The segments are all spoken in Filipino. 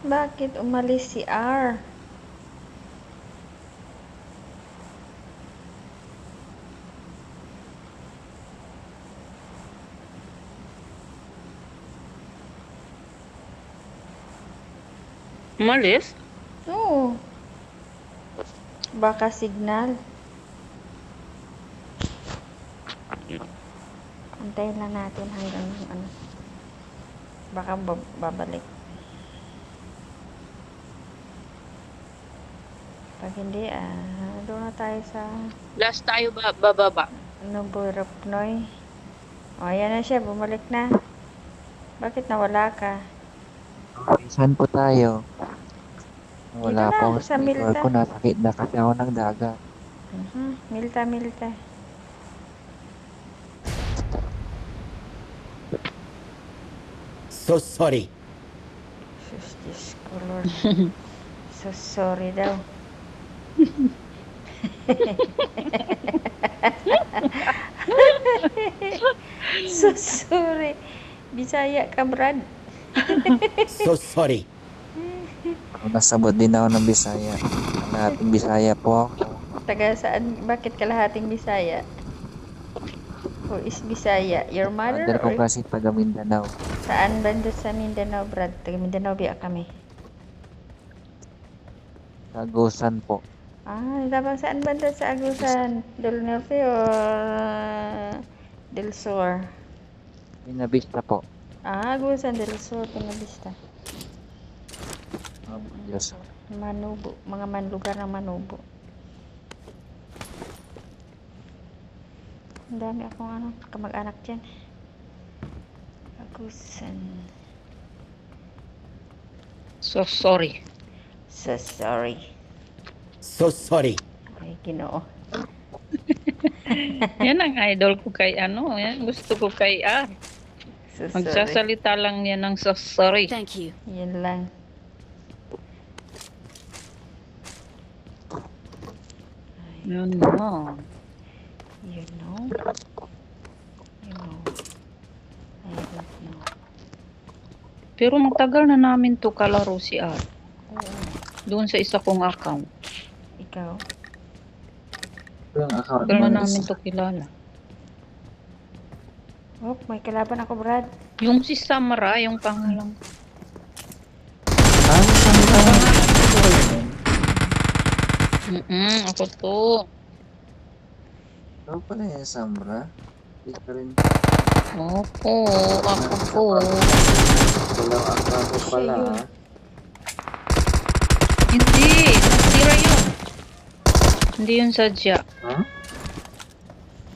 Bakit umalis si R? Umalis? Oo. Baka signal. Antayin lang natin hanggang ano. Baka babalik. Pag hindi, doon na tayo sa Last tayo bababa. Noy. O, ayan na siya. Bumalik na. Bakit nawala ka? Saan po tayo? Dito Wala na, po ako sa sa network Milta. ko. Nasakit na kasi ako ng dagat. Milta. So sorry. Sus, Diyos ko, Lord. So sorry daw. So sorry. Bisaya ka, Brad. So sorry. Nasabot din ako ng Bisaya. Kalahating Bisaya po ako. Taga saan? Bakit kalahating Bisaya? Who is Bisaya? Your mother? Mother ko Or kasi taga Mindanao. saan banda sa Mindanao, Brad? Taga Mindanao biya kami. Tagusan po. Dabang saan banda sa Agusan? Del Norte or Del Sur? Pinabista po. Agusan del Sur, Pinabista. Diyos. Manubo, mga lugar ng Manubo. Ang dami akong kamag-anak dyan. Agusan. So sorry. So sorry. So sorry. Ay, Ginoo. Yan ang idol ko kay ano. Yan gusto ko kay R. So sorry. Magsasalita lang yan ng so sorry. Thank you. Yan lang. Yun mo. You know? You know. I don't know. Pero matagal na namin to kalaro si R. Oo. Doon sa isa kong account. Ikaw? Yung account Matagal na mo namin is to kilala. Oh, may kalaban ako, Brad. Yung si Samara, yung pangalang. saan ka? Ako to. Ikaw pala yung Samra. Hindi ka rin. Opo, ako po. Walang account ko pala. Siya yun. Hindi, nasira yun. Hindi yun sadya. Ha?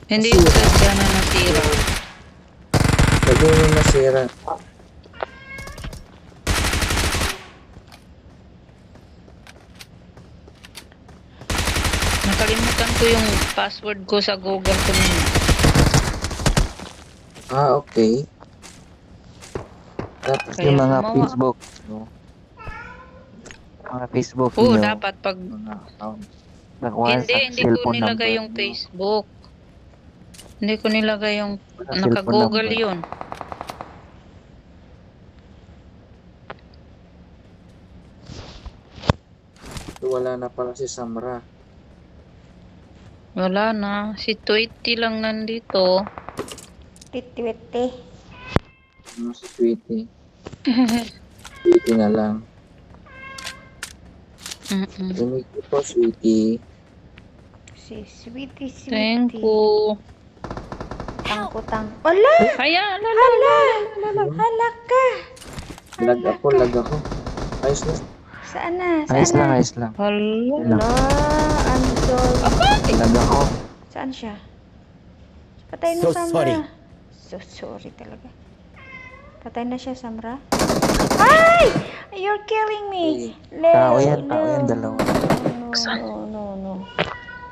Hindi yun sadya na nasira. Lagi yung nasira. Nakalimutan ko yung password ko sa Google ko na yun. Okay. Tapos Kaya yung mga gumawa. Facebook. No? Mga Facebook Oo, niyo. dapat pag... Mga account. Nakuha sa Hindi ko cellphone nilagay number yung niyo. Facebook. Hindi ko nilagay yung... Sa cellphone Naka-Google number. yun. So, wala na pala si Samra. Wala na. Si Tweety lang nandito. Titwete. Ano si Sweetie? Sweetie na lang. Thank you po, Sweetie. Si Sweetie. Thank you. Tangko-tang. Wala! Kaya, Hala! Hala ka! Lag ako. Ayos na. Saan na? Ayos lang. Hala. Hala! I'm sorry. Lag ako. Saan siya? Patay na So Samra. sorry. So sorry talaga. Patay na siya, Samra. Ay! You're killing me! Tao yan, dalawa. No.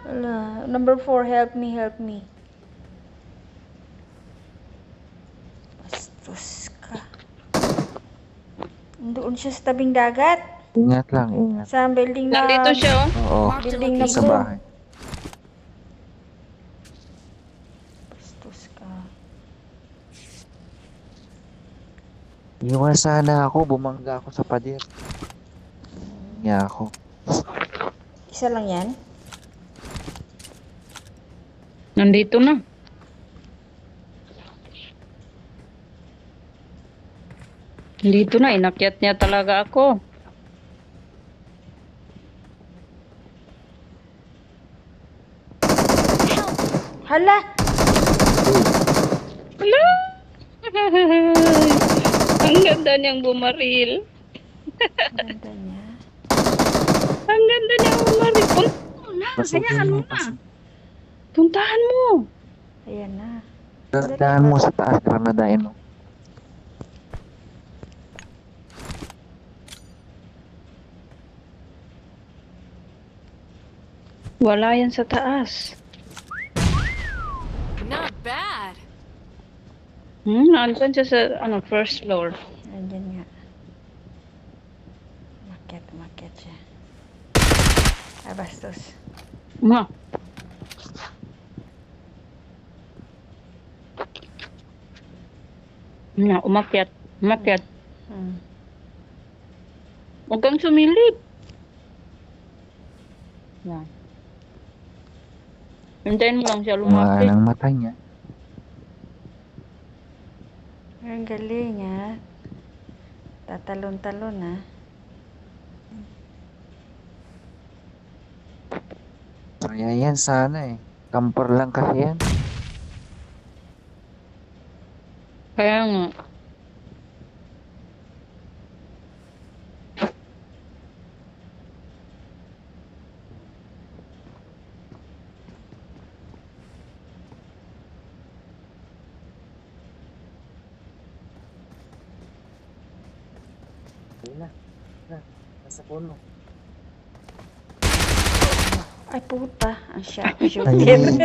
Wala. Number 4, help me. Bastos ka. Doon siya sa tabing dagat. Ingat lang. Sa building na... Nandito siya, oh. Oo. Building na Sa blue. bahay. Bastos ka. Iwan sana ako. Bumangga ako sa pader. Niya ako. Isa lang yan? Nandito na. Nandito na, inakyat niya talaga ako. Hala! Hello! Ang ganda niyang bumaril. Ang ganda niya. Ang ganda niyang bumaril. Puntahan mo na. Pasukin Hayaan mo. mo na. Puntahan mo. Ayan na. Daan mo sa taas para nadain mo. Wala yan sa taas. Not bad. Nandun siya sa first floor. Andyan nga. Umakyat siya. Ay, bastos. Ma. Umakyat. Umakyat. Hmm. Huwag kang sumilip. Yan. Hintayin mo lang siya Mga lumapit. ng mata niya. Ang galing, ha? Tatalon-talon, ha? Kaya yan sana eh. Camper lang kasi yan. Kaya nga. Ayun na. Nasa puno. Ay, puta. Ang sharpshooter. Ayun.